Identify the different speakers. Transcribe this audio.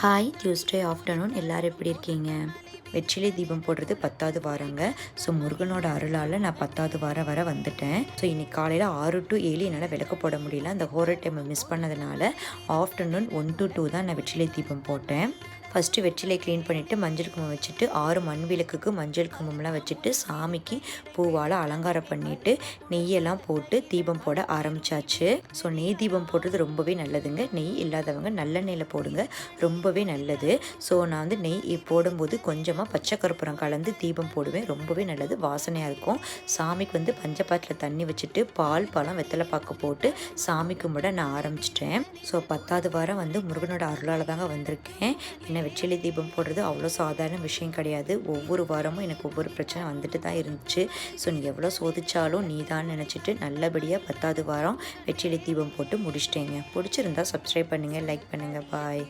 Speaker 1: Hi Tuesday afternoon எல்லோரும் எப்படி இருக்கீங்க? வெற்றிலை தீபம் போடுறது 10வது வாரங்க. ஸோ முருகனோட அருளால் நான் 10வது வாரம் வர வந்துட்டேன். ஸோ இன்றைக்கி காலையில் 6 to 7 என்னால் விளக்கு போட முடியல. அந்த ஹோரர் டைமை மிஸ் பண்ணதுனால ஆஃப்டர்நூன் 1 to 2 தான் நான் வெற்றிலை தீபம் போட்டேன். ஃபஸ்ட்டு வெற்றிலை க்ளீன் பண்ணிவிட்டு மஞ்சள் குங்குமம் வச்சுட்டு 6 மண் விளக்குக்கு மஞ்சள் குங்குமம்லாம் வச்சுட்டு சாமிக்கு பூவால் அலங்காரம் பண்ணிவிட்டு நெய்யெல்லாம் போட்டு தீபம் போட ஆரம்பித்தாச்சு. ஸோ நெய் தீபம் போடுறது ரொம்பவே நல்லதுங்க. நெய் இல்லாதவங்க நல்லெண்ணெயில் போடுங்க, ரொம்பவே நல்லது. ஸோ நான் வந்து நெய் போடும்போது கொஞ்சமாக பச்சை கற்பூரம் கலந்து தீபம் போடுவேன், ரொம்பவே நல்லது, வாசனையாக இருக்கும். சாமிக்கு வந்து பஞ்சப்பாட்டில் தண்ணி வச்சுட்டு பால் பழம் வெத்தலை பாக்கு போட்டு சாமி கும்பிட நான் ஆரம்பிச்சிட்டேன். ஸோ 10வது வாரம் வந்து முருகனோட அருளால் தாங்க வந்திருக்கேன். என்ன வெற்றிலை தீபம் போடுறது அவ்வளோ சாதாரண விஷயம் கிடையாது. ஒவ்வொரு வாரமும் எனக்கு ஒவ்வொரு பிரச்சனை வந்துட்டு தான் இருந்துச்சு. ஸோ நீ எவ்வளோ சோதிச்சாலும் நீ தான் நினச்சிட்டு நல்லபடியாக 10வது வாரம் வெற்றிலை தீபம் போட்டு முடிச்சிட்டேங்க. பிடிச்சிருந்தா சப்ஸ்கிரைப் பண்ணுங்கள், லைக் பண்ணுங்கள். பாய்.